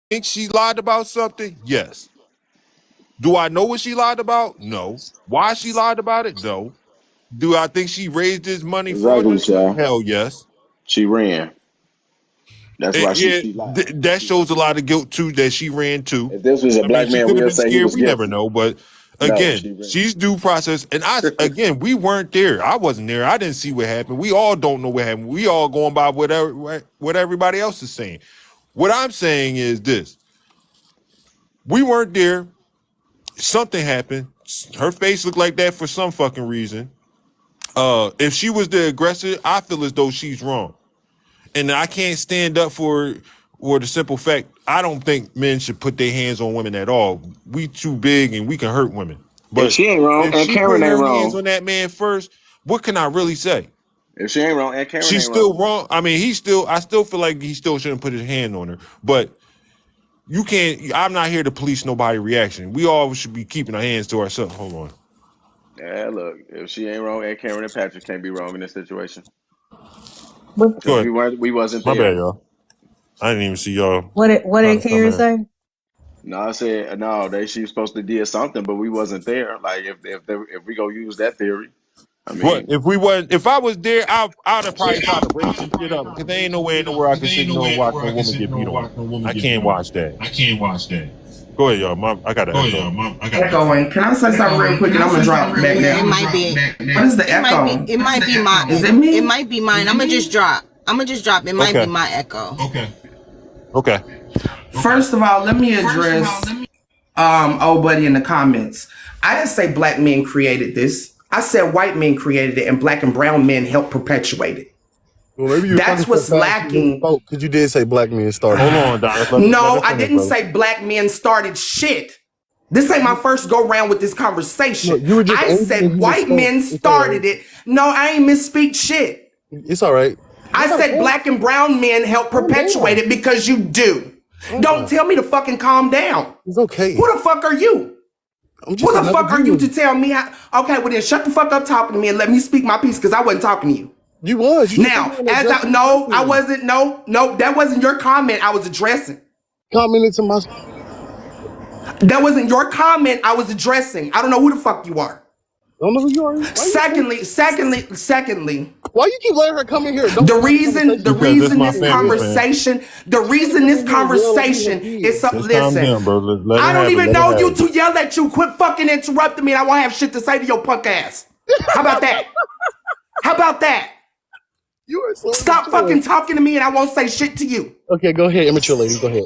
think she lied about something? Yes. Do I know what she lied about? No. Why she lied about it? No. Do I think she raised this money Exactly, fraudulently? child. Hell yes. She ran. That's why Yeah, she lied. that shows a lot of guilt too that she ran too. If this was a I mean, black she man, could have we'll been say he scared. was We never guilty. know. But No, again, she ran. she's due process. And again, we weren't there. I wasn't there. I didn't see what happened. We all don't know what happened. We all going by whatever what everybody else is saying. What I'm saying is this: we weren't there. Something happened. Her face looked like that for some fucking reason. If she was the aggressor, I feel as though she's wrong. And I can't stand up for the simple fact I don't think men should put their hands on women at all. We too big and we can hurt women. If But she ain't wrong, if and she Karen put ain't her hands wrong. on that man first, what can I really say? If she ain't wrong, and Karen She's ain't wrong. still wrong. I mean, I still feel like he still shouldn't put his hand on her. But you can't, I'm not here to police nobody's reaction. We all should be keeping our hands to ourselves. Hold on. Yeah, look, if she ain't wrong, and Karen and Patrick can't be wrong in this situation What Go because ahead. we wasn't My bad, there. y'all. I didn't even see y'all did trying to come Karen in. say? No, I said no. She was supposed to did something, but we wasn't there. Like if we go use that theory, I What mean, if we wasn't? If I was there, I'd have probably tried to break some shit up because there ain't no way in the world I can sit and watch no woman get beat on. I can't watch that. Go ahead, y'all. I got an echo. Echoing. Can I say something real quick and I'm gonna drop back It down? might be. What is the It might be. echo? It might be mine. Is it It me? might be mine. I'm gonna just drop. It might be Okay. my echo. Okay. First of all, let me address old buddy in the comments. I didn't say black men created this. I said white men created it and black and brown men helped perpetuate it. Well, maybe you were talking That's so what's fast you lacking. misspoke because you did say black men started. Hold on, Don. Let No, us I finish, didn't brother. say black men started shit. This ain't my first go round with this No, conversation. you were just I angry and said you white misspoke. men It's all right. started it. No, I ain't misspeak shit. It's all right. I said black and brown men help Calm perpetuate down. it because you do. Calm Don't down. tell me to fucking calm down. It's okay. Who the fuck are you? I'm just Who the another fuck are you to human. tell me how? Okay, well then shut the fuck up talking to me and let me speak my piece because I wasn't talking to you. You was. You just Now, didn't want to as address I me no, I personally. wasn't. No, that wasn't your comment. I was addressing. Commented to my. That wasn't your comment. I was addressing. I don't know who the fuck you are. I don't know who you are. Secondly, Why you keep letting her come in here? Don't the want to have a reason, conversation the with her. Because She this reason come my this in here family, yelling. man. conversation, the She shouldn't reason come this in here and yell like we her conversation is kids. so. Just calm Listen, down, bro. Let I her don't have it. even Let her know have you it. to yell at you. Quit fucking interrupting me, and I won't have shit to say to your punk ass. How about that? How about that? You are so Stop immature. fucking talking to me, and I won't say shit to you. Okay, go ahead, immature lady. Go ahead.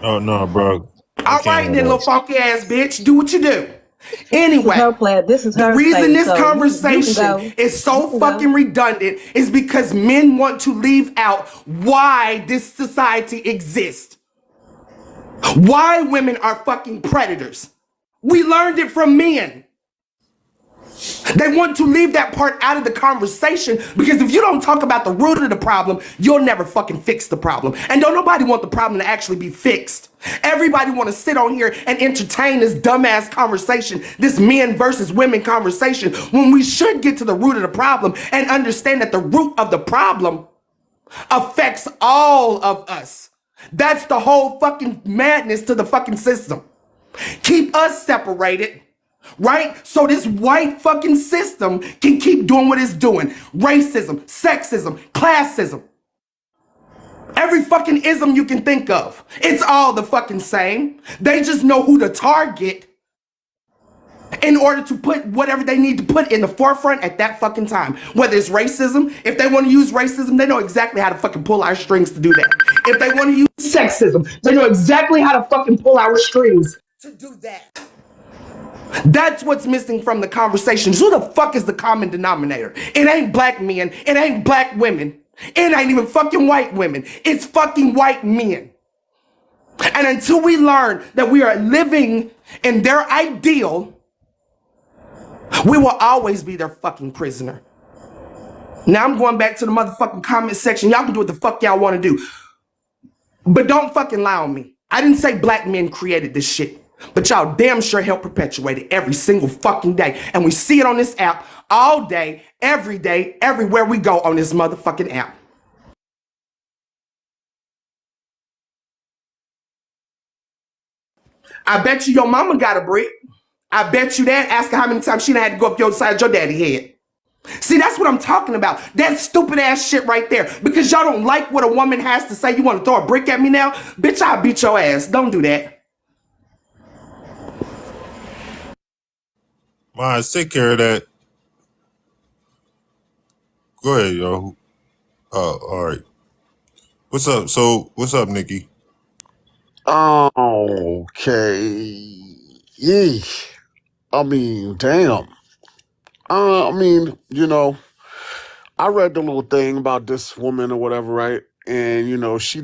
Oh no, bro. I All can't right, have then, little that. funky ass bitch, do what you do. This is Anyway, her plan. This is the her reason space. this So you can conversation go. is You so can go. fucking redundant is because men want to leave out why this society exists. Why women are fucking predators. We learned it from men. They want to leave that part out of the conversation because if you don't talk about the root of the problem, you'll never fucking fix the problem. And don't nobody want the problem to actually be fixed. Everybody want to sit on here and entertain this dumbass conversation, this men versus women conversation, when we should get to the root of the problem and understand that the root of the problem affects all of us. That's the whole fucking madness to the fucking system. Keep us separated, right? So this white fucking system can keep doing what it's doing. Racism, sexism, classism. Every fucking ism you can think of. It's all the fucking same. They just know who to target in order to put whatever they need to put in the forefront at that fucking time. Whether it's racism, if they want to use racism, they know exactly how to fucking pull our strings to do that. If they want to use sexism, they know exactly how to fucking pull our strings to do that. That's what's missing from the conversations. Who the fuck is the common denominator? It ain't black men. It ain't black women. It ain't even fucking white women. It's fucking white men. And until we learn that we are living in their ideal, we will always be their fucking prisoner. Now I'm going back to the motherfucking comment section. Y'all can do what the fuck y'all want to do. But don't fucking lie on me. I didn't say black men created this shit. But y'all damn sure help perpetuate it every single fucking day. And we see it on this app all day, everywhere we go on this motherfucking app. I bet you your mama got a brick. I bet you that. Ask her how many times she done had to go up your side your daddy head. See, that's what I'm talking about. That stupid ass shit right there. Because y'all don't like what a woman has to say. You want to throw a brick at me now? Bitch, I'll beat your ass. Don't do that. Miles, take care of that. Go ahead, yo. All right. What's up? So, what's up, Nikki? Okay. Yeesh. I mean, damn. I mean, I read the little thing about this woman or whatever, right? And she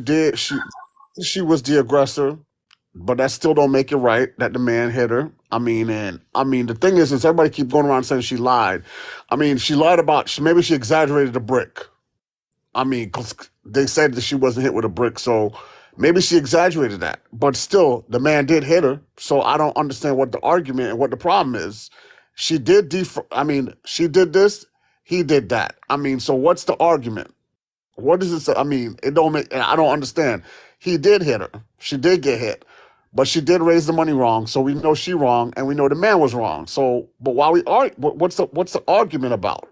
was the aggressor, but that still don't make it right that the man hit her. I mean, the thing is everybody keep going around saying she lied. I mean, she lied about maybe she exaggerated the brick. I mean, 'cause they said that she wasn't hit with a brick, so maybe she exaggerated that. But still, the man did hit her, so I don't understand what the argument and what the problem is. She did she did this, he did that. I mean, so what's the argument? What does it say? I mean, it don't make. I don't understand. He did hit her. She did get hit, but she did raise the money wrong. So we know she wrong, and we know the man was wrong. So, but while we argue, what's the argument about?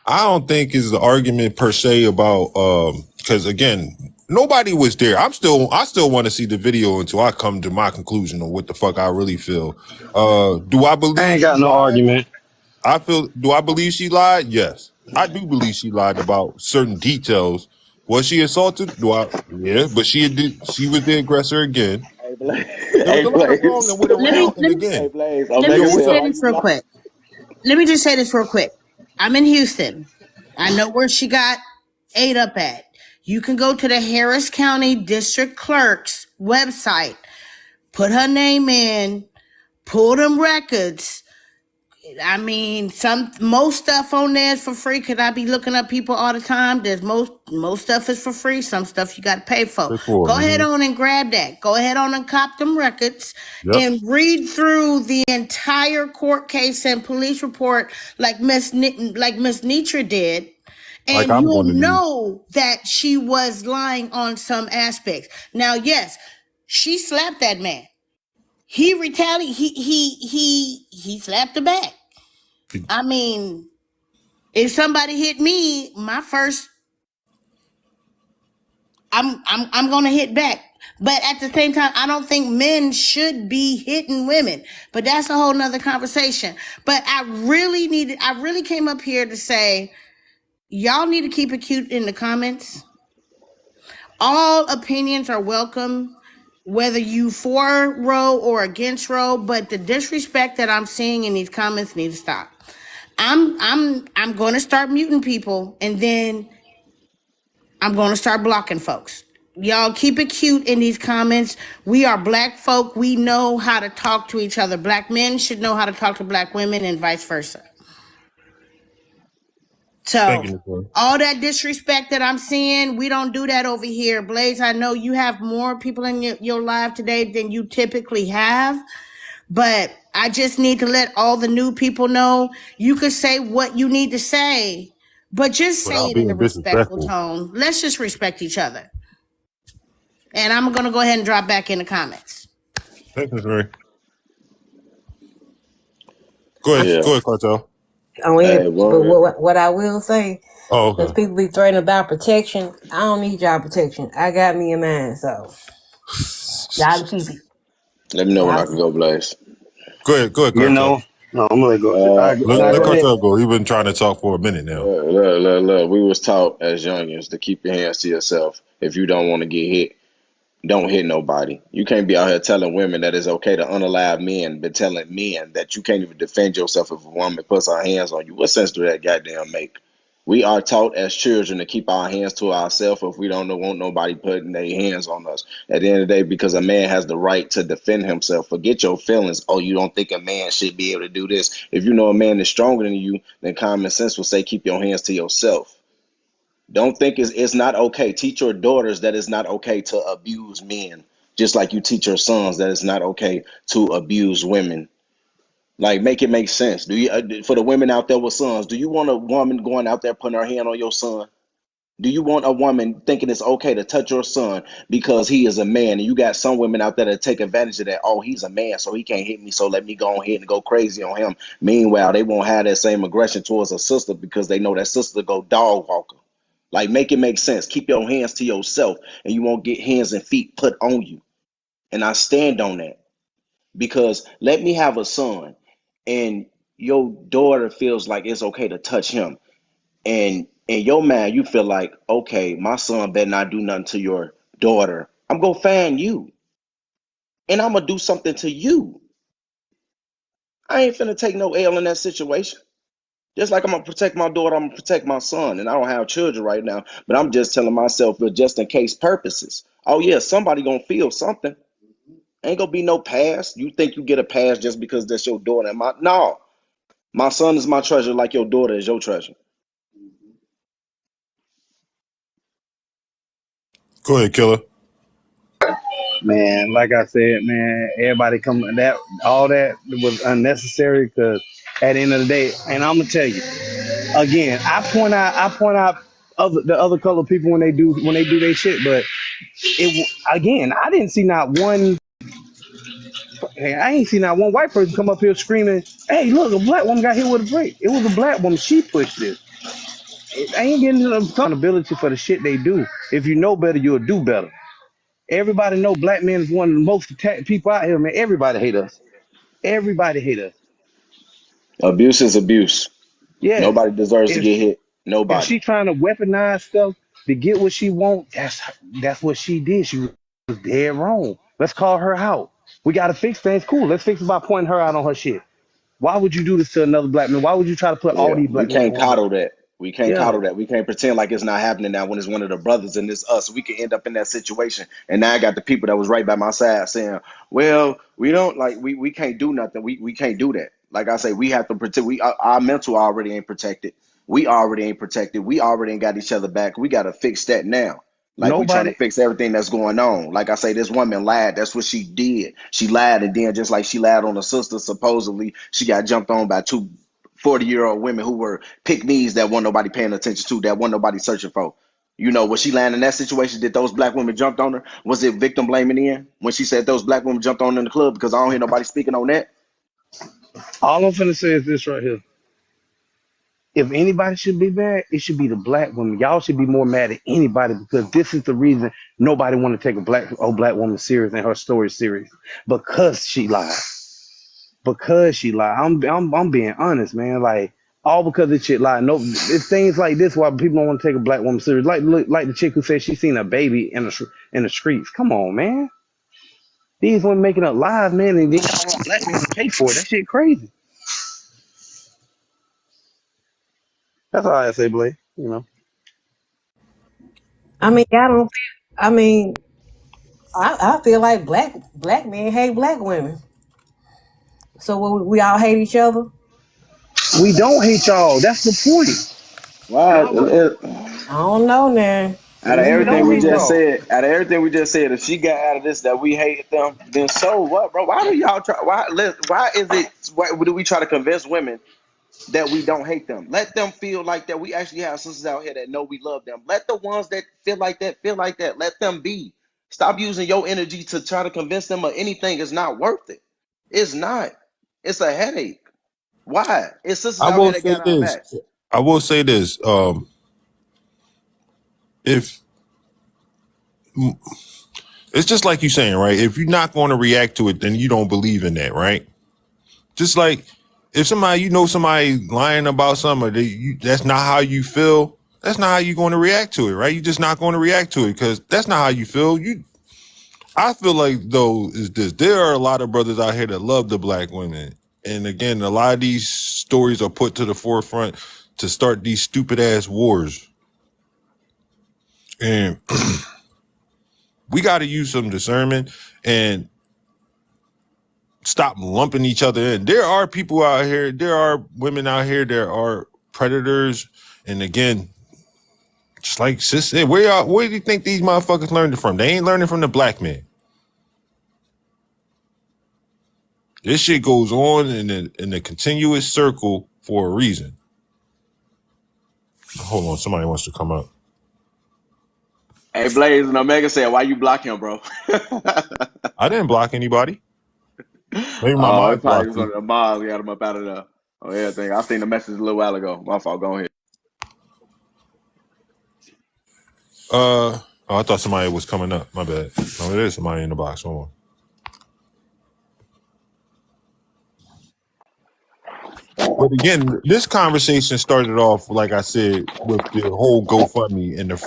I don't think it's the argument per se about because again, nobody was there. I still want to see the video until I come to my conclusion of what the fuck I really feel. Do I believe I ain't got she no lied? argument. Do I believe she lied? Yes. I do believe she lied about certain details. Was she assaulted? Yeah, but she was the aggressor again. Hey, Blaze. There was Hey, a lot of wrong that Blaze. went Let me around, and let me Hey, again, Blaze. let me Omega yo, just what's said, say up? why this you real lie? quick. Let me just say this real quick. I'm in Houston. I know where she got ate up at. You can go to the Harris County District Clerk's website, put her name in, pull them records. I mean, most stuff on there is for free. Could I be looking up people all the time? There's most stuff is for free. Some stuff you got to pay for. Go ahead on and grab that. Go ahead on and cop them records and read through the entire court case and police report like Miss Nitra did. Like And I'm you'll going to do. know that she was lying on some aspects. Now, yes, she slapped that man. He retaliated. He slapped her back. I mean, if somebody hit me, my first, I'm gonna hit back. But at the same time, I don't think men should be hitting women. But that's a whole nother conversation. But I really came up here to say, y'all need to keep it cute in the comments. All opinions are welcome, whether you for Roe or against Roe, but the disrespect that I'm seeing in these comments needs to stop. I'm going to start muting people, and then I'm going to start blocking folks. Y'all keep it cute in these comments. We are black folk. We know how to talk to each other. Black men should know how to talk to black women and vice versa. Thank So you, Nicole. all that disrespect that I'm seeing, we don't do that over here. Blaze, I know you have more people in your live today than you typically have. But I just need to let all the new people know you can say what you need to say, but just say Without it in a being respectful disrespectful. tone. Let's just respect each other. And I'm going to go ahead and drop back in the comments. Thank you, Ray. Go ahead, Yeah. Cartel. Hey, But what I will say, Oh, because okay. people be threatening about protection, I don't need y'all protection. I got me a man, so y'all keep it. let me know when I Y'all, can go, Blaze. Go ahead, You Cartel. know, no, I'm gonna let go. Let Go ahead. Cartel go. He's been trying to talk for a minute now. Look. We was taught as youngins to keep your hands to yourself. If you don't want to get hit, don't hit nobody. You can't be out here telling women that it's okay to unalive men, but telling men that you can't even defend yourself if a woman puts her hands on you. What sense do that goddamn make? We are taught as children to keep our hands to ourselves if we don't want nobody putting their hands on us. At the end of the day, because a man has the right to defend himself. Forget your feelings. Oh, you don't think a man should be able to do this? If you know a man is stronger than you, then common sense will say keep your hands to yourself. Don't think it's not okay. Teach your daughters that it's not okay to abuse men, just like you teach your sons that it's not okay to abuse women. Like, make it make sense. Do you for the women out there with sons? Do you want a woman going out there putting her hand on your son? Do you want a woman thinking it's okay to touch your son because he is a man? And you got some women out there that take advantage of that. Oh, he's a man, so he can't hit me. So let me go ahead and go crazy on him. Meanwhile, they won't have that same aggression towards a sister because they know that sister go dog walker. Like, make it make sense. Keep your hands to yourself and you won't get hands and feet put on you. And I stand on that because let me have a son and your daughter feels like it's okay to touch him. And in your mind, you feel like, okay, my son better not do nothing to your daughter. I'm gonna fan you, and I'm gonna do something to you. I ain't finna take no L in that situation. Just like I'm gonna protect my daughter, I'm gonna protect my son. And I don't have children right now, but I'm just telling myself for just in case purposes. Oh yeah, somebody gonna feel something. Ain't gonna be no pass. You think you get a pass just because that's your daughter? No, my son is my treasure, like your daughter is your treasure. Go ahead, Killer. Man, like I said, man, everybody come that all that was unnecessary because at the end of the day, and I'm gonna tell you again, I point out the other color people when they do their shit, but again, I ain't seen not one white person come up here screaming, "Hey, look, a black woman got hit with a brick." It was a black woman. She pushed this. I ain't getting no accountability for the shit they do. If you know better, you'll do better. Everybody know black men is one of the most attacked people out here, man. Everybody hate us. Everybody hate us. Abuse is abuse. Yes. Nobody deserves to If get hit. if Nobody. she trying to weaponize stuff to get what she want, that's what she did. She was dead wrong. Let's call her out. We gotta fix things. Cool. Let's fix it by pointing her out on her shit. Why would you do this to another black man? Why would you try to put all Yeah, these we black men can't on one? coddle that. We can't Yeah. coddle that. We can't pretend like it's not happening now when it's one of the brothers and it's us. We can end up in that situation. And now I got the people that was right by my side saying, well, we don't like we can't do nothing. We can't do that. Like I say, we have to protect our mental already ain't protected. We already ain't protected. We already ain't got each other back. We gotta fix that now. Like we trying to Nobody. fix everything that's going on. Like I say, this woman lied. That's what she did. She lied, and then just like she lied on her sister, supposedly she got jumped on by two 40-year-old women who were pick me's that wasn't nobody paying attention to, that wasn't nobody searching for. You know, was she landing in that situation? Did those black women jumped on her? Was it victim blaming in when she said those black women jumped on her in the club? Because I don't hear nobody speaking on that. All I'm finna say is this right here. If anybody should be mad, it should be the black women. Y'all should be more mad at anybody because this is the reason nobody want to take a black woman serious and her story serious because she lied. Because she lied. I'm being honest, man. Like all because this shit lied. No, it's things like this why people don't want to take a black woman serious. Like the chick who said she seen a baby in the streets. Come on, man. These women making up lies, man, and then y'all want black men to pay for it. That shit crazy. That's all I say, Blake. You know. I mean, I don't. I mean, I feel like black men hate black women. So we all hate each other. We don't hate y'all. That's the point. Why? Y'all would, I don't know now. Out of we everything don't we hate just y'all. said, if she got out of this that we hate them, then so what, bro? Why do y'all try? Why is it? Why do we try to convince women that we don't hate them? Let them feel like that. We actually have sisters out here that know we love them. Let the ones that feel like that feel like that. Let them be. Stop using your energy to try to convince them of anything. It's not worth it. It's not. It's a headache. Why? It's sisters I out here will that say got our this. back. I will say this. If it's just like you saying, right? If you're not going to react to it, then you don't believe in that, right? Just like if somebody lying about something, or that's not how you feel. That's not how you're going to react to it, right? You're just not going to react to it because that's not how you feel. I feel like though is this: there are a lot of brothers out here that love the black women, and again, a lot of these stories are put to the forefront to start these stupid ass wars, and we got to use some discernment and stop lumping each other in. There are people out here, there are women out here that are predators, and again, just like sis said, where do you think these motherfuckers learned it from? They ain't learning from the black man. This shit goes on in a continuous circle for a reason. Hold on, somebody wants to come up. Hey, Blaze and Omega said, "Why you block him, bro?" I didn't block anybody. Maybe my Oh, mind it probably blocked was one you. of the mods. Got him up out of there. Oh, everything. I seen the message a little while ago. My fault. Go ahead. Oh, I thought somebody was coming up. My bad. Oh, there is somebody in the box. Hold on. But again, this conversation started off, like I said, with the whole GoFundMe and the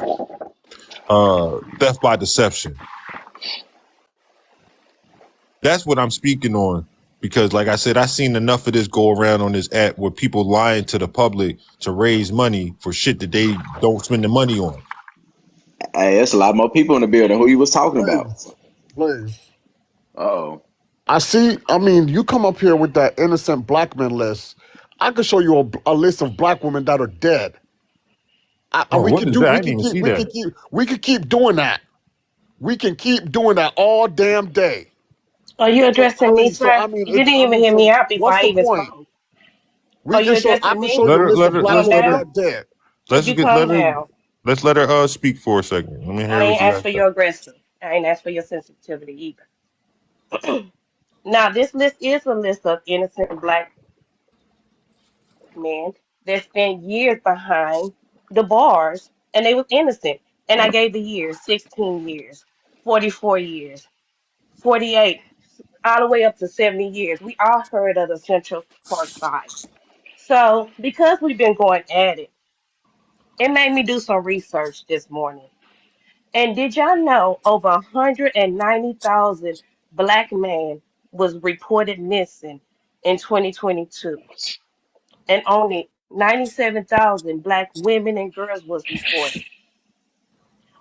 theft by deception. That's what I'm speaking on. Because, like I said, I seen enough of this go around on this app where people lying to the public to raise money for shit that they don't spend the money on. Hey, it's a lot more people in the building. Who you was talking about? Blaze. Oh, I mean, you come up here with that innocent black men list. I could show you a list of black women that are dead. Oh, We what could is do. that? I We didn't could even keep. see We that. could keep. We could keep doing that. We can keep doing that all damn day. Are you So addressing me, sir? You didn't even hear me out before what's I the even point? spoke. We Are you can show. I addressing can me? show you a list of black Calm women that down. are dead. Could you calm down? Let's let her speak for a second. Let me I hear what ain't you asked got for to say. your aggressive. I ain't asked for your sensitivity either. Now, this list is a list of innocent black men that spent years behind the bars and they was innocent. And I gave the years 16 years, 44 years, 48, all the way up to 70 years. We all heard of the Central Park Five. So, because we've been going at it, it made me do some research this morning. And did y'all know over 190,000 black men was reported missing in 2022, and only 97,000 black women and girls was reported.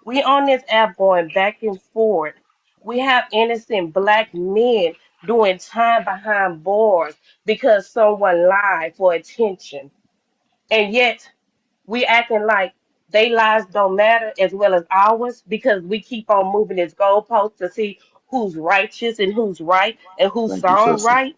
We on this app going back and forth. We have innocent black men doing time behind bars because someone lied for attention. And yet we acting like they lives don't matter as well as ours because we keep on moving this goalpost to see who's righteous and who's right and who's thank you, song sister. right.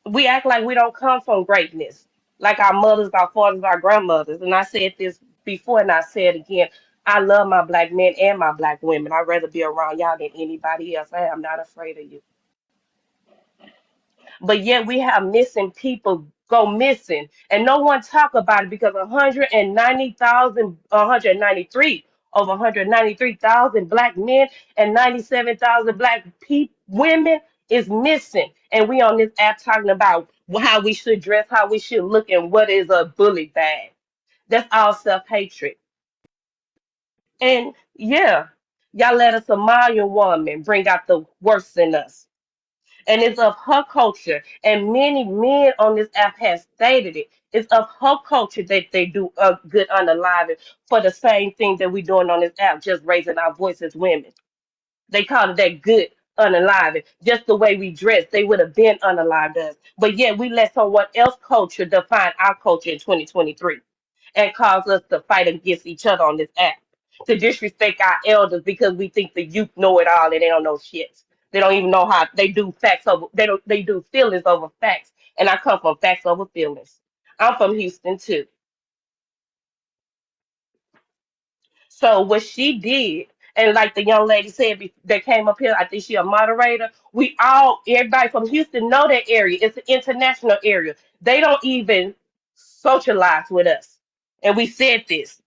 We act like we don't come from greatness, like our mothers, our fathers, our grandmothers. And I said this before and I say it again. I love my black men and my black women. I'd rather be around y'all than anybody else. I am not afraid of you. But yet we have missing people go missing and no one talk about it because 190,000, 193 over 193,000 black men and 97,000 black women is missing, and we on this app talking about how we should dress, how we should look, and what is a bully bag. That's all self-hatred. And yeah, y'all let a Somalian woman bring out the worst in us, and it's of her culture. And many men on this app have stated it. It's of her culture that they do a good unaliving for the same thing that we're doing on this app, just raising our voice as women. They call it that good unaliving. Just the way we dress, they would have been unalived us. But yet we let someone else culture define our culture in 2023 and cause us to fight against each other on this app, to disrespect our elders because we think the youth know it all and they don't know shit. They don't even know how they do facts over they do feelings over facts. And I come from facts over feelings. I'm from Houston too. So what she did, and like the young lady said that came up here, I think she a moderator. We all, everybody from Houston know that area. It's an international area. They don't even socialize with us. And we said this.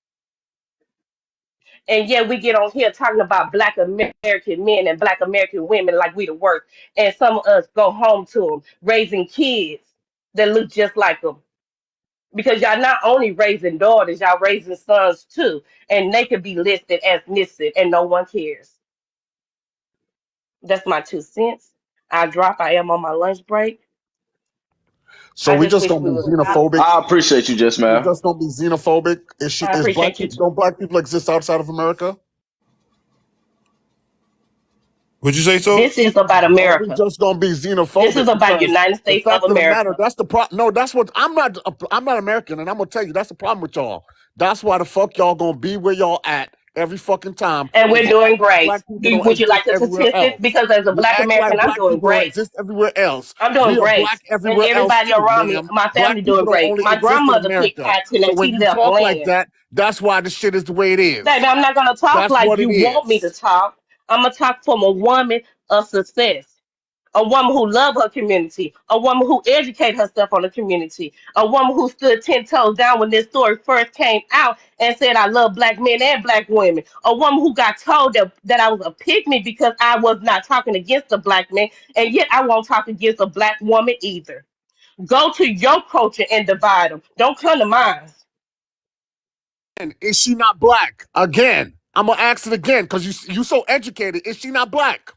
And yet we get on here talking about Black American men and Black American women like we the worst. And some of us go home to them raising kids that look just like them. Because y'all not only raising daughters, y'all raising sons too. And they could be listed as missing and no one cares. That's my 2 cents. I drop. I am on my lunch break. So I we just just wish gonna we be would have. xenophobic. I appreciate you, just We man. just gonna be xenophobic. I Is black appreciate you people? too. Don't black people exist outside of America? Would you say so? This is about Or are we America. just gonna be This is xenophobic? about Because United the States of fact of the matter, America. that's the problem. No, that's what I'm not. I'm not American, and I'm gonna tell you that's the problem with y'all. That's why the fuck y'all gonna be where y'all at every fucking time, And but we're you doing act like great. black people don't Would you like exist the everywhere statistics? else. Because as a You black act American, like I'm black doing people don't great. exist everywhere else. I'm doing We are great. black And everywhere else everybody too, around me, ma'am. my Black family people doing don't great. only My exist in grandmother picked America. cotton So and when she you left talk like land. that, that's why the shit is the way it Baby, is. I'm not gonna talk That's like what you it want me to is. talk. I'm gonna talk from a woman of success, a woman who love her community, a woman who educate herself on the community, a woman who stood 10 toes down when this story first came out and said I love black men and black women, a woman who got told that I was a pygmy because I was not talking against a black man, and yet I won't talk against a black woman either. Go to your culture and divide them. Don't come to mine. And is she not black? Again, I'm gonna ask it again because you so educated. Is she not black?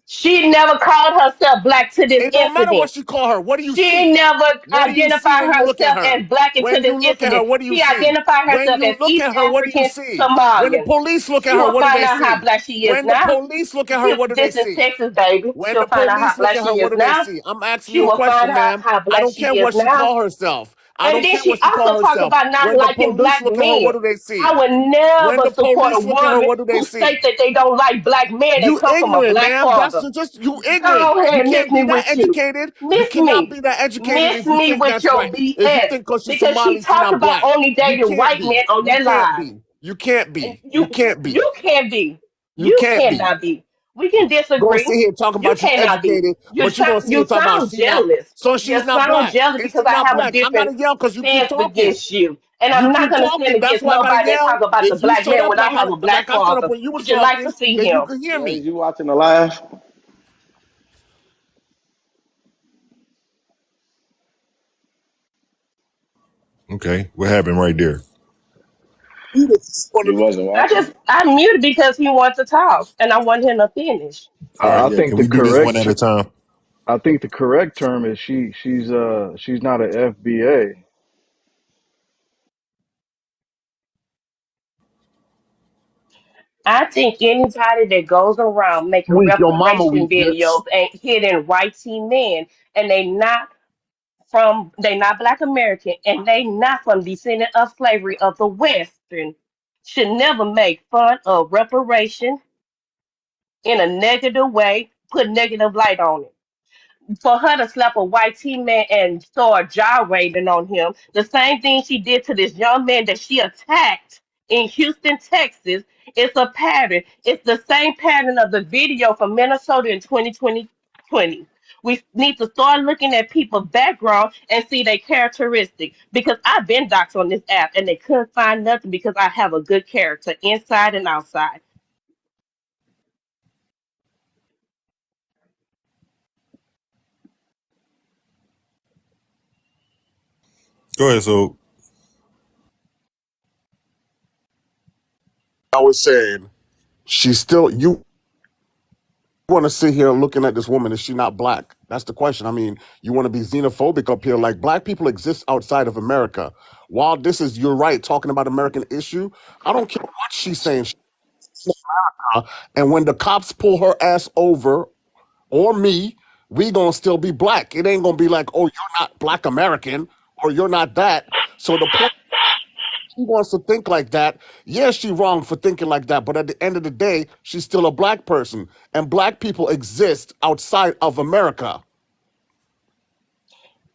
She never called herself black to this It don't matter incident. what she call her. What do you She see? never What do you see identified when you look at herself her? as black until When this you look at her, incident. what do you She see? identified When herself you as look East at her, what do you African see? When the Somalian. police look at She her, will what do find they out how see? black she is When the now. police look at her, what do they This is see? Texas, baby. When She'll the find out how police look black at her, she what is do they now. see? I'm asking She you a will find question, out ma'am. how I black don't she care is what she now. call herself. I And don't then care she what she also call talk herself. about not When the liking police black look at her, what men. do they I see? would When never the support a police look at her, woman what do they who see? state that they don't like black men that You come from a ignorant, black ma'am. That's father. just you ignorant. Go You ahead, miss can't me be that with you. educated. You Miss cannot me. be that educated Miss if you me think with that's your right. If you BS. think because she's Because she Somali, she talk not about black. only You dating can't white men be. on You their can't lives. be. You can't And be. You can't be. you can't be. You You can't be. cannot be. We can You're gonna disagree. sit here talking You about you cannot be. educated, but you're gonna sit here You talking about sound she not. jealous. So You she's not sound black. jealous Is because she I not have a black? I gotta different yell because you keep stance talking. against you. And You I'm not keep gonna stand talking. That's against why I gotta nobody that yell. talk about the If you black shut man up when I like have a black I shut up father. when you was Would you like to talking, see then you him? could hear James, me. you watching the live? Okay, what happened right there? You wasn't watching? I muted because he wants to talk and I want him to finish. All right, I yeah. think Can the we do this one correct at a time? I think the correct term is she's not an FBA. I think anybody that goes around making Weak, your mama reparation weak, bitch. videos and hitting white teen men and they not black American and they not from descendant of slavery of the Western should never make fun of reparation in a negative way, put negative light on it. For her to slap a white teen man and start gyrating on him, the same thing she did to this young man that she attacked in Houston, Texas, it's a pattern. It's the same pattern of the video from Minnesota in 2020. We need to start looking at people's background and see their characteristic. Because I've been doxxed on this app and they couldn't find nothing because I have a good character inside and outside. Go ahead. So I was saying, she's still you want to sit here looking at this woman, is she not black? That's the question. I mean, you want to be xenophobic up here, like black people exist outside of America. While this is, you're right, talking about American issue, I don't care what she's saying. And when the cops pull her ass over, or me, we gonna still be black. It ain't gonna be like, oh, you're not black American, or you're not that. So the point, she wants to think like that. Yeah, she wrong for thinking like that, but at the end of the day, she's still a black person. And black people exist outside of America.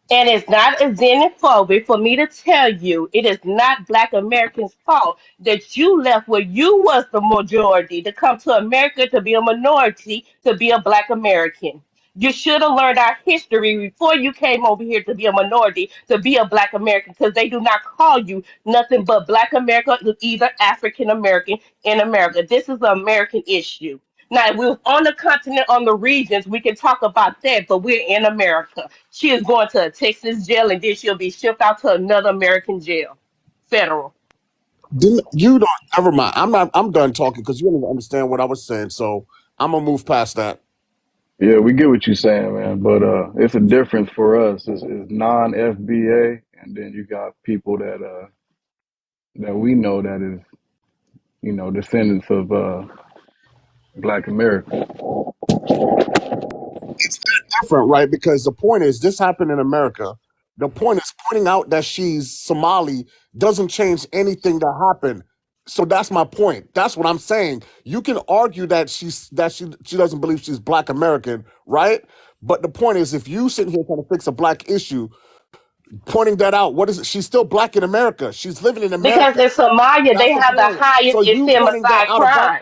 And it's not a xenophobic for me to tell you it is not Black Americans' fault that you left where you was the majority to come to America to be a minority, to be a Black American. You should have learned our history before you came over here to be a minority, to be a Black American, because they do not call you nothing but Black America, either African American in America. This is an American issue. Now, if we was on the continent, on the regions, we can talk about that, but we're in America. She is going to a Texas jail and then she'll be shipped out to another American jail. Federal. Didn't you don't Never mind. I'm done talking because you don't even understand what I was saying. So I'm gonna move past that. Yeah, we get what you're saying, man. But it's a difference for us. It's non FBA, and then you got people that we know that is descendants of Black Americans. Different, right? Because the point is, this happened in America. The point is, pointing out that she's Somali doesn't change anything that happened. So that's my point. That's what I'm saying. You can argue that she doesn't believe she's Black American, right? But the point is, if you sitting here trying to fix a Black issue, pointing that out, what is it? She's still Black in America. She's living in Because America. in Somalia, they That's the have the point. So highest you pointing that infanticide out about crime.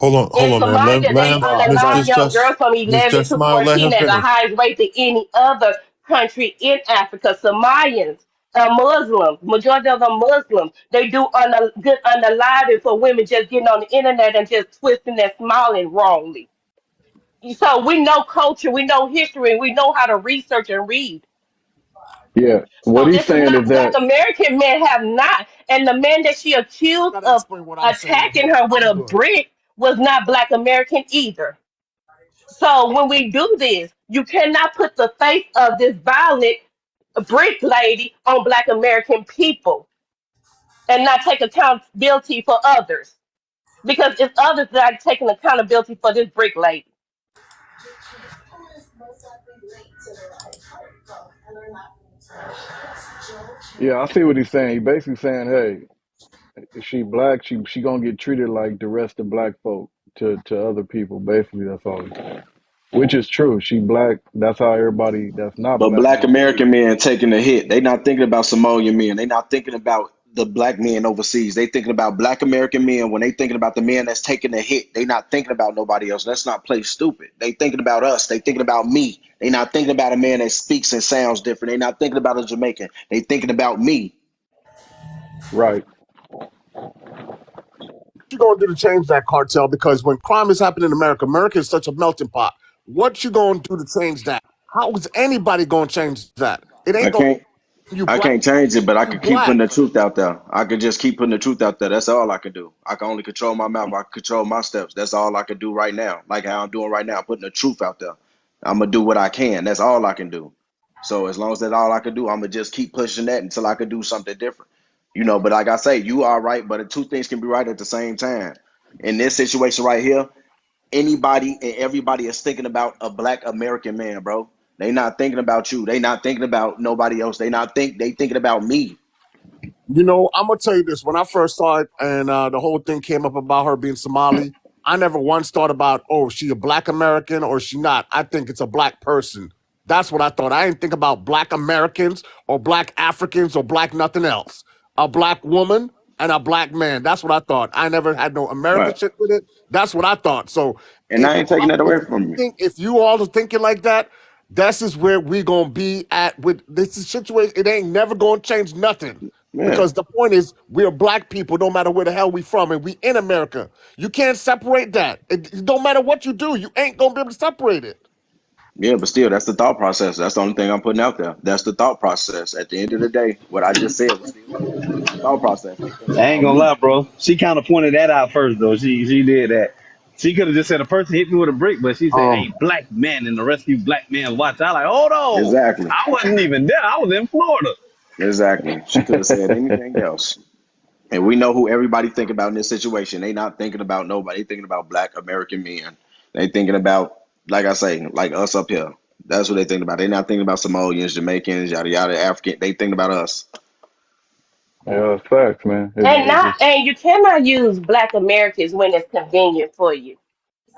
Hold In on, man. Somalia, Let they him oh just unalive man, just young just girls from just 11 just to smile. Let him 14 at a finish. higher rate than any other country in Africa. Somalians are Muslims. Majority of them Muslims. They do good unaliving for women just getting on the internet and just twisting and smiling wrongly. So we know culture, we know history, and we know how to research and read. Yeah, what So he's this is saying not is Black that American men have not. And the man that she accused gotta of explain what I'm saying to attacking her. her with I'm a good. brick was not Black American either. So when we do this, you cannot put the face of this violent brick lady on Black American people and not take accountability for others. Because it's others that are taking accountability for this brick lady. yeah, I see what he's saying. He basically saying, hey, if she black, she gonna get treated like the rest of black folk to other people. Basically, that's all he's saying. Which is true. She black. That's how everybody that's not But black black gonna treat American her. men taking a hit. They not thinking about Somalian men. They not thinking about the black men overseas. They thinking about black American men. When they thinking about the men that's taking the hit, they not thinking about nobody else. Let's not play stupid. They thinking about us. They thinking about me. They not thinking about a man that speaks and sounds different. They not thinking about a Jamaican. They thinking about me. Right. You gonna do to change that, Cartel? Because when crime is happening in America, America is such a melting pot. What you gonna do to change that? How is anybody gonna change that? It I ain't gonna can't. you I black. can't change it, but I You could keep putting black. the truth out there. I could just keep putting the truth out there. That's all I can do. I can only control my mouth. I can control my steps. That's all I can do right now. Like how I'm doing right now, putting the truth out there. I'm gonna do what I can. That's all I can do. So as long as that's all I can do, I'm gonna just keep pushing that until I can do something different. But like I say, you are right, but the two things can be right at the same time. In this situation right here, anybody and everybody is thinking about a black American man, bro. They not thinking about you. They not thinking about nobody else. They thinking about me. I'm gonna tell you this. When I first saw it and the whole thing came up about her being Somali, I never once thought about, oh, is she a black American or is she not? I think it's a black person. That's what I thought. I didn't think about black Americans or black Africans or black nothing else. A black woman and a black man. That's what I thought. I never had no American Right. shit with it. That's what I thought. So And I ain't taking that away from you. if you all are thinking like that, this is where we gonna be at with this situation. It ain't never gonna change nothing. Yeah. Because the point is, we're black people, no matter where the hell we from, and we in America. You can't separate that. It don't matter what you do, you ain't gonna be able to separate it. Yeah, but still, that's the thought process. That's the only thing I'm putting out there. That's the thought process. At the end of the day, what I just said was still true. That's the thought process. They thinking I ain't about gonna me. lie, bro. She kind of pointed that out first, though. She did that. She could have just said a person hit me with a brick, but she said, Um, "Hey, black man," and the rest of you black men watch. I like, hold on, Exactly. I wasn't even there. I was in Florida. Exactly. She could have said anything else. And we know who everybody think about in this situation. They not thinking about nobody. They thinking about black American men. They thinking about, like I say, like us up here. That's what they thinking about. They not thinking about Somalians, Jamaicans, yada yada, African. They thinking about us. Yeah, it's facts, man. And It's not just and you cannot use Black Americans when it's convenient for you.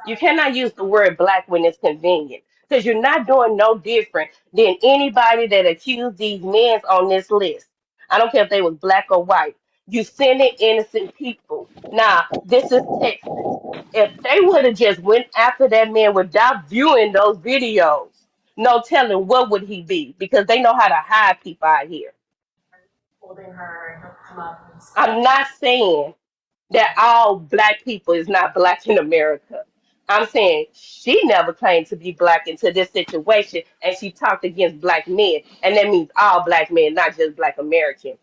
You cannot use the word black when it's convenient. Because you're not doing no different than anybody that accused these men on this list. I don't care if they was black or white. You sending innocent people. Now, this is Texas. If they would have just went after that man without viewing those videos, no telling what would he be because they know how to hide people out here. I'm not saying that all black people is not black in America. I'm saying she never claimed to be black into this situation and she talked against black men. And that means all black men, not just black Americans.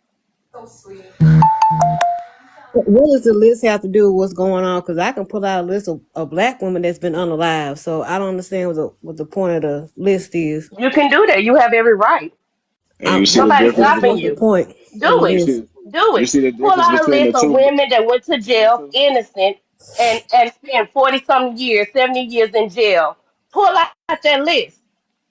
What does the list have to do with what's going on? Because I can pull out a list of black women that's been unalive. So I don't understand what the point of the list is. You can do that. You have every right. And you see the Nobody's difference What's stopping the between you. point of the Do you it. list? see Do you it. see the Pull difference out a between list the of two. women that went to jail innocent and spent 40 some years, 70 years in jail. Pull out that list.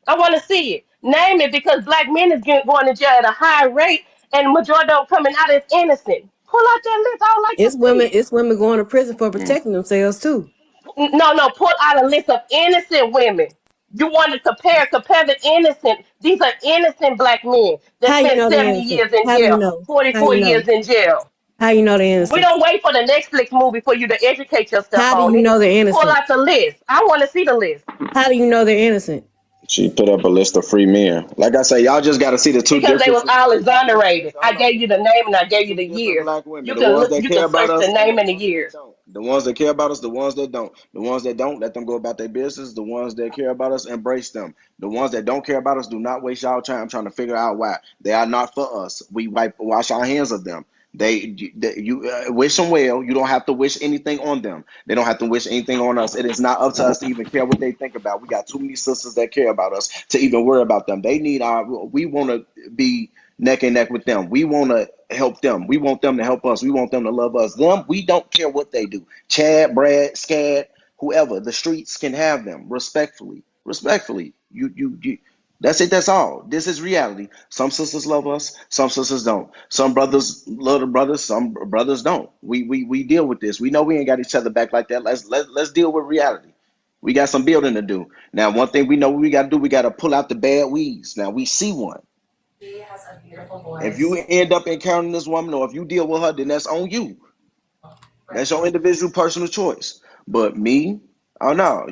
I want to see it. Name it because black men is going to jail at a high rate and the majority of them coming out as innocent. Pull out that list. I would like to see it. It's women going to prison for Mm. protecting themselves too. No, pull out a list of innocent women. You want to compare the innocent. These are innocent black men that How you spent know they're 70 innocent? years in How do you jail, know? How 44 you know? years in jail. How you know they're We innocent? don't wait for the Netflix movie for you to educate yourself How do on you it. know they're Pull innocent? out the list. I want to see the list How do you know they're innocent? She put up a list of free men. Like I say, y'all just got to see the two because they was differences. all Listen, exonerated. I hold on. gave you the name and I gave you Two the different years. black women. You The can ones look. that You care can about search the us and the name and the ones that years. don't. The ones that care about us, the ones that don't. The ones that don't, let them go about their business. The ones that care about us, embrace them. The ones that don't care about us, do not waste y'all time trying to figure out why. They are not for us. We wash our hands of them. You wish them well. You don't have to wish anything on them. They don't have to wish anything on us. It is not up to us to even care what they think about. We got too many sisters that care about us to even worry about them. They need our. We want to be neck and neck with them. We want to help them. We want them to help us. We want them to love us. Them, we don't care what they do. Chad, Brad, Scad, whoever. The streets can have them respectfully. Respectfully. You that's it. That's all. This is reality. Some sisters love us. Some sisters don't. Some brothers love the brothers. Some brothers don't. We deal with this. We know we ain't got each other back like that. Let's deal with reality. We got some building to do. Now, one thing we know we got to do, we got to pull out the bad weeds. Now, we see one. If you end up encountering this woman or if you deal with her, then that's on you. That's your individual personal choice. But me, oh no,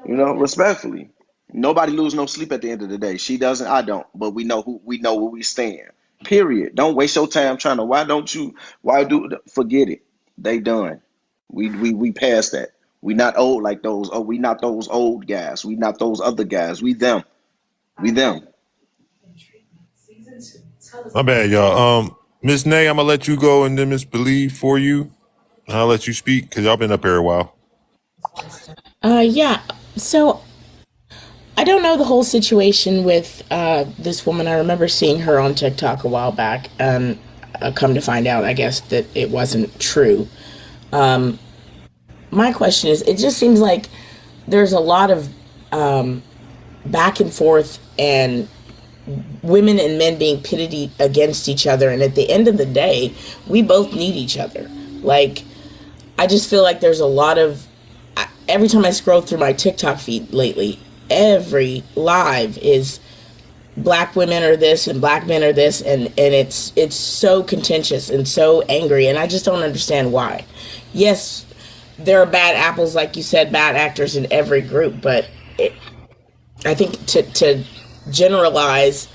respectfully. Nobody lose no sleep at the end of the day. She doesn't, I don't. But we know where we stand. Period. Don't waste your time trying to forget it. They done. We past that. We not old like those. Oh, we not those old guys. We not those other guys. We them. We them. My bad, y'all. Miss Nay, I'm gonna let you go, and then Miss Believe for you. I'll let you speak because y'all been up here a while. Yeah. So I don't know the whole situation with this woman. I remember seeing her on TikTok a while back. Come to find out, I guess that it wasn't true. My question is, it just seems like there's a lot of back and forth and women and men being pitted against each other. And at the end of the day, we both need each other. Like, I just feel like there's a lot of, every time I scroll through my TikTok feed lately, every live is black women are this and black men are this, and it's so contentious and so angry, and I just don't understand why. Yes, there are bad apples, like you said, bad actors in every group, but I think to generalize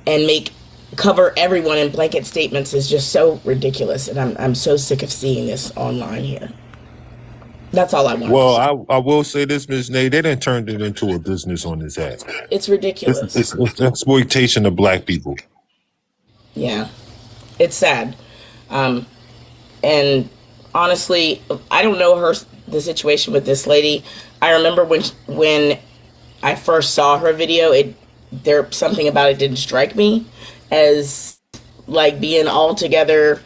and cover everyone in blanket statements is just so ridiculous, and I'm so sick of seeing this online here. That's all I want. Well, I will say this, Ms. Nay, they done turned it into a business on this app. It's ridiculous. It's exploitation of black people. Yeah, it's sad. And honestly, I don't know the situation with this lady. I remember when I first saw her video, something about it didn't strike me as like being all together.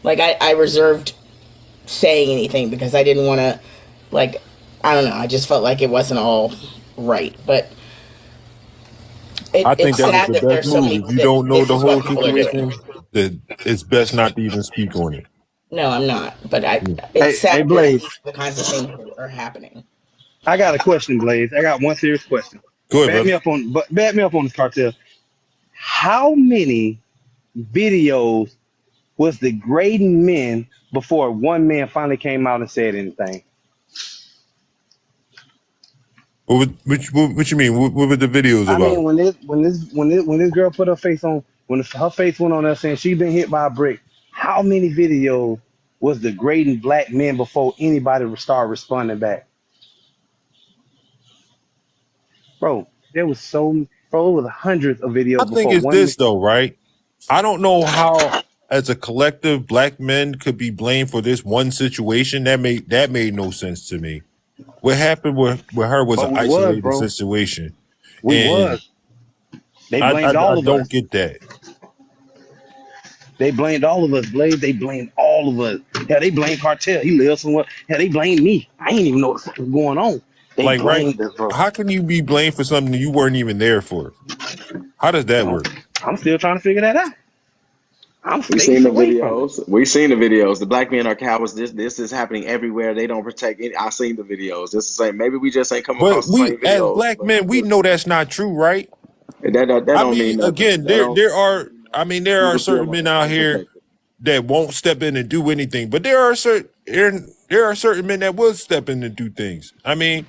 Like I reserved saying anything because I didn't want to, like, I don't know. I just felt like it wasn't all right. But I think it's that sad was the that there's best so move. many. If you don't know This the is whole what people are doing. situation, then it's best not to even speak on it. No, I'm not. But Hey, it's sad that Blaze, these kinds of things are happening. I got a question, Blaze. I got one serious question. Go ahead, Back me up on this cartel. How many videos was degrading men before one man finally came out and said anything? brother. What you mean? What were the videos I mean, about? when this girl put her face on, when her face went on there saying she been hit by a brick, how many videos was degrading black men before anybody started responding back? Bro, there was it was hundreds of I videos think before it's one. this though, right? I don't know how, as a collective, black men could be blamed for this one situation. That made no sense to me. What happened with her was But an we was, isolated bro. situation, We and was. They I blamed all of us. don't get that. They blamed all of us, Blade. They blamed all of us. Yeah, they blamed Cartel. He lives somewhere. Yeah, they blamed me. I ain't even know what the fuck was going on. They Like, right? blamed us, bro. How can you be blamed for something you weren't even there for? How does that work? I'm still trying to figure that out. I'm We seen states the away from it. videos. We seen the videos. The black men are cowards. This is happening everywhere. They don't protect any. I seen the videos. It's the same. Maybe we just ain't come But across the we, same as videos. black But men, we know that's not true, right? that I don't mean, mean nothing. again, That don't. there are. I mean, there are People still certain men out here unprotected. that won't step in and do anything, but there are certain men that will step in and do things. I mean,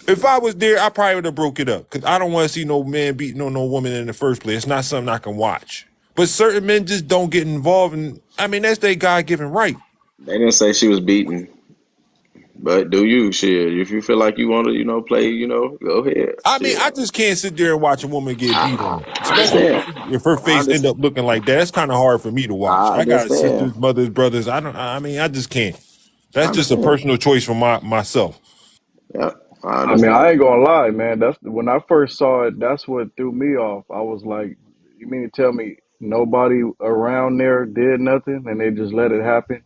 if I was there, I probably would have broke it up because I don't want to see no man beating on no woman in the first place. It's not something I can watch. But certain men just don't get involved, and I mean that's their God given right. They didn't say she was beaten, but do you shit? If you feel like you want to, play, go ahead. I mean, Shit. I just can't sit there and watch a woman get beat on, I especially understand. if her I face end understand. up looking like that. That's kind of hard for me to watch. I I got understand. sisters, mothers, brothers. I don't. I mean, I just can't. I That's just a understand. personal choice from myself. Yeah, I I mean, I understand. ain't gonna lie, man. That's when I first saw it. That's what threw me off. I was like, "You mean to tell me nobody around there did nothing and they just let it happen?"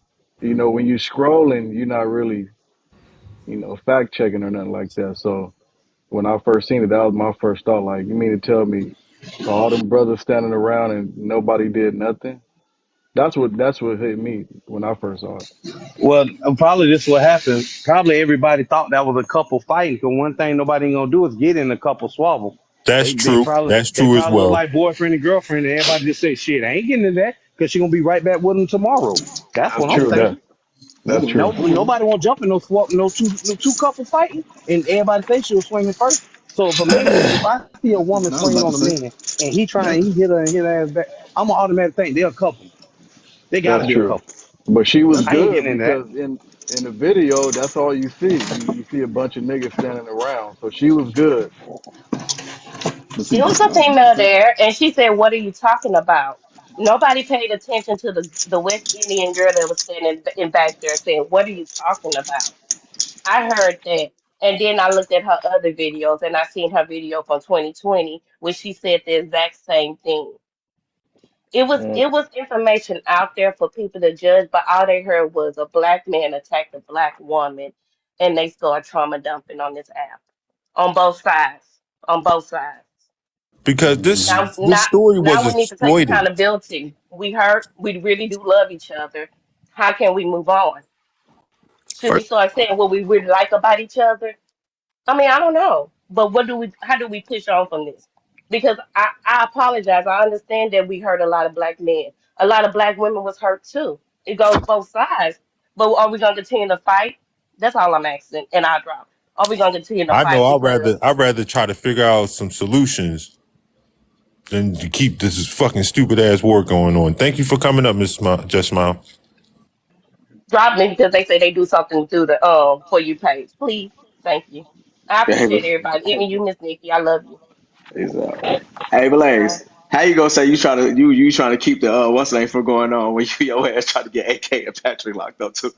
When you scrolling, you're not really, fact checking or nothing like that. So when I first seen it, that was my first thought. Like, you mean to tell me all them brothers standing around and nobody did nothing? That's what hit me when I first saw it. Well, probably this what happened. Probably everybody thought that was a couple fighting. Cause one thing nobody ain't gonna do is get in a couple squabble. That's They true. probably That's they true as probably look well. like boyfriend and girlfriend, and everybody just say, "Shit, I ain't getting into that," because she gonna be right back with him tomorrow. That's That's what I'm true. thinking. That's true. Nobody won't jump in no two couple fighting, and everybody thinks she was swinging first. So for me, if I see a woman swinging on a man and he hit her and hit her ass back, I'm gonna automatically think they're a couple. They gotta That's be a true. couple. But she was I ain't good getting in that. because in the video, that's all you see. You see a bunch of niggas standing around. So she was good. It was a female there, and she said, "What are you talking about?" Nobody paid attention to the West Indian girl that was standing in back there saying, "What are you talking about?" I heard that, and then I looked at her other videos, and I seen her video from 2020, where she said the exact same thing. Mm. It was information out there for people to judge, but all they heard was a black man attacked a black woman, and they start trauma dumping on this app on both sides, on both sides. Because Now, this story was now we need to take exploited. accountability. We hurt. We really do love each other. How can we move on? Should we First, start saying what we really like about each other? I mean, I don't know, but what do we? How do we push on from this? Because I apologize. I understand that we hurt a lot of black men. A lot of black women was hurt too. It goes both sides. But are we gonna continue to fight? That's all I'm asking. And I drop. Are we gonna continue to I know fight? Because I'd rather try to figure out some solutions than to keep this fucking stupid ass war going on. Thank you for coming up, Miss Just Smile. drop me because they say they do something through the for you page. Please, thank you. I Hey, appreciate everybody, even you, Miss Nikki. I love you. exactly. Hey, Blaze, how you gonna say you trying to keep the what's the name from going on when you your ass trying to get AK and Patrick locked up too?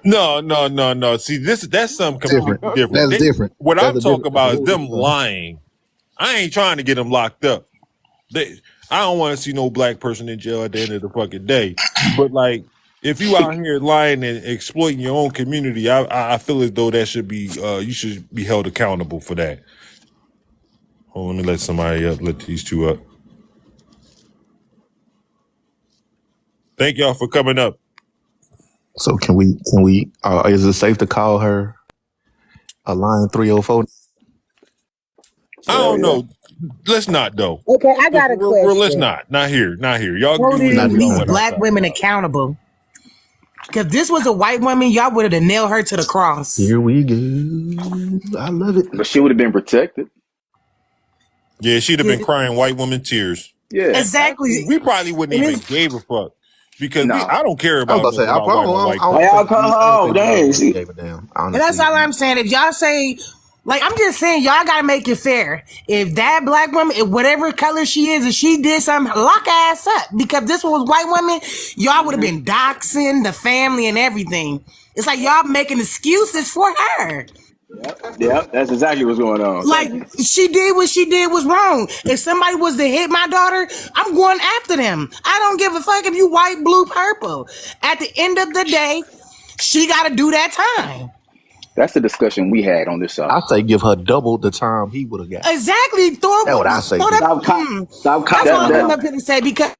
No. See, that's something different. completely different. That's different. What That's I'm a talking different. That's a about is whole them different thing. lying. I ain't trying to get them locked up. I don't want to see no black person in jail at the end of the fucking day. But like, if you out here lying and exploiting your own community, I feel as though that should be you should be held accountable for that. Hold on, let me let somebody up. Let these two up. Thank y'all for coming up. So can we? Is it safe to call her a line 304? I Hell don't yeah. know. Let's not though. Okay, I got a Real, let's question. not. Not here. Not here. Y'all do what Holding Not y'all even. these want black outside. women accountable. Because this was a white woman, y'all would have nailed her to the cross. Here we go. I love it. But she would have been protected. Yeah, she'd have been Good. crying white woman tears. Yeah. And actually, Exactly. we probably wouldn't And even it's gave a fuck because No. I don't care I was about about to say. nothing I about white on don't. white I Why crime. don't y'all think. come I don't home? think none of Dang. them really See, gave a damn. and that's Honestly. all I'm saying. If y'all say, like, I'm just saying, y'all gotta make it fair. If that black woman, if whatever color she is, if she did something, lock her ass up. Because this one was white woman, y'all would have been doxing the family and everything. It's like y'all making excuses for her. yep, that's exactly what's going on. Like, she did what she did was wrong. If somebody was to hit my daughter, I'm going after them. I don't give a fuck if you white, blue, purple. At the end of the day, she got to do that time. That's the discussion we had on this side. I say give her double the time he would have got. Exactly. That's what I say Throw too. that. Stop That's all That I'm cop. coming that up here to say because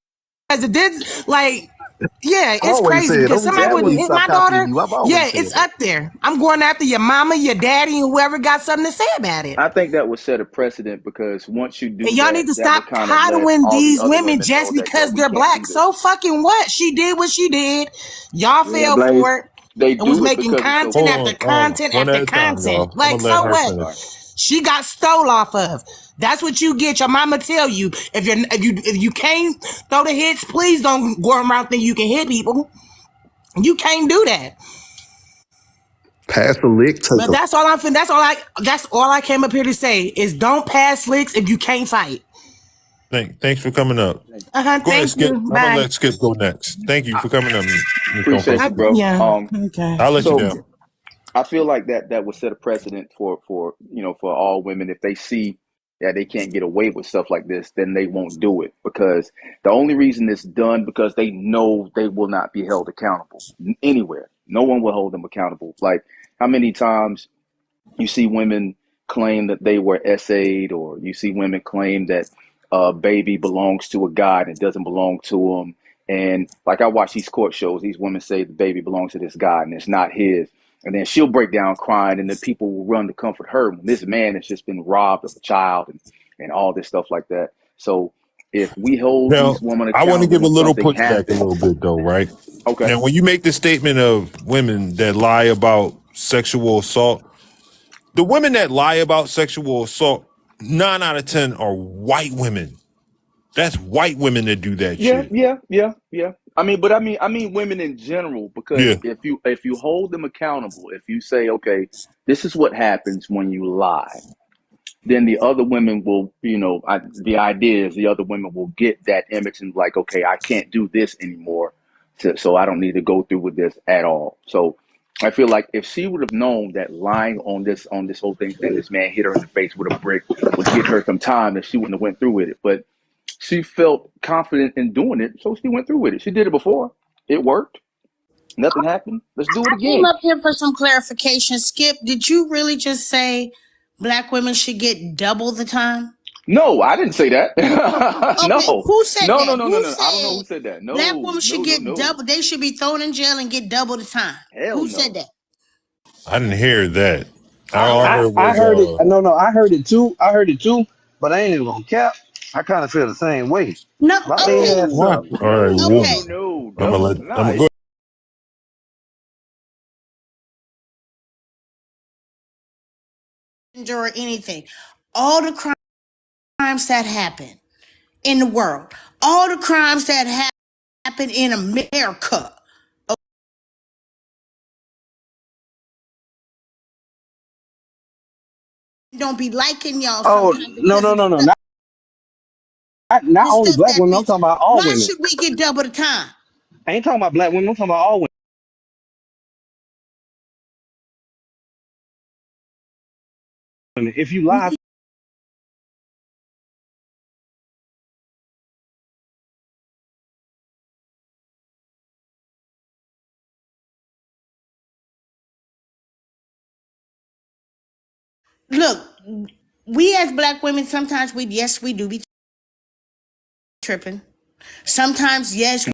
it did, like, yeah, I it's always crazy said, because don't somebody tell would me hit stop my copying daughter. you. I've always Yeah, said it's that. up there. I'm going after your mama, your daddy, and whoever got something to say about it. I think that would set a precedent because once you And do y'all that, need to that stop would kind of let coddling all the these other women women just know that because we they're can't black. do this. So fucking what? She did what she did. Y'all Yeah, fell Blaze. for it They and was do it making because it's so content Hold after funny. on, content one after at a time, content. y'all. I'm Like, gonna let so her what? finish. She got stole off of. That's what you get. Your mama tell you if you can't throw the hits, please don't go around thinking you can hit people. You can't do that. Pass the lick, take But a that's all I came up here to say is don't pass licks if you can't fight. Thanks for coming up. Go ahead, Thank Skip. you. I'm gonna Bye. let Skip go next. Thank you for coming up, Miss Appreciate Coco. you, bro. Yeah. Okay. I'll let you So down. I feel like that would set a precedent for for all women. If they see that they can't get away with stuff like this, then they won't do it, because the only reason it's done because they know they will not be held accountable anywhere. No one will hold them accountable. Like, how many times you see women claim that they were SA'd, or you see women claim that a baby belongs to a guy and it doesn't belong to him. And like, I watch these court shows, these women say the baby belongs to this guy and it's not his. And then she'll break down crying, and the people will run to comfort her when this man has just been robbed of a child and all this stuff like that. So if we hold Now, these women I want to accountable give a when little something pushback a little happens, bit, though, right? okay. Now, when you make the statement of women that lie about sexual assault, the women that lie about sexual assault, 9 out of 10 are white women. That's white women that do that Yeah, shit. yeah. I mean women in general, Yeah. because if you hold them accountable, if you say, okay, this is what happens when you lie, then the other women will, the idea is the other women will get that image and like, okay, I can't do this anymore, so I don't need to go through with this at all. So I feel like if she would have known that lying on this whole thing, saying this man hit her in the face with a brick would get her some time, that she wouldn't have went through with it. But she felt confident in doing it, so she went through with it. She did it before. It worked. Nothing happened. Let's do it I came again. up here for some clarification. Skip, did you really just say black women should get double the time? No, I didn't say that. Okay, No. who said No, no, that? no, no, Who no. I don't know said who said that. black No, women should no, no, get no. double? They should be thrown in jail and get double the time. Hell Who said no. that? I didn't hear that. All I I, heard I was, heard it. No, no, I heard it too. But I ain't even gonna cap. I kind of feel the same way. No, Lock their okay, ass what? up. All right, No, well, okay. no. I'm gonna Double. let, Nah, I'm gonna go. Or anything. All the crimes that happen in the world, all the crimes that happen in America. Don't be liking y'all Oh sometimes no, because no, of the no, no. stuff, Not the only stuff black that women. I'm be. talking about all Why women. should we get double the time? I ain't talking about black women. I'm talking about all women. If you lie, Look, we as black women sometimes we do be tripping. Sometimes yes,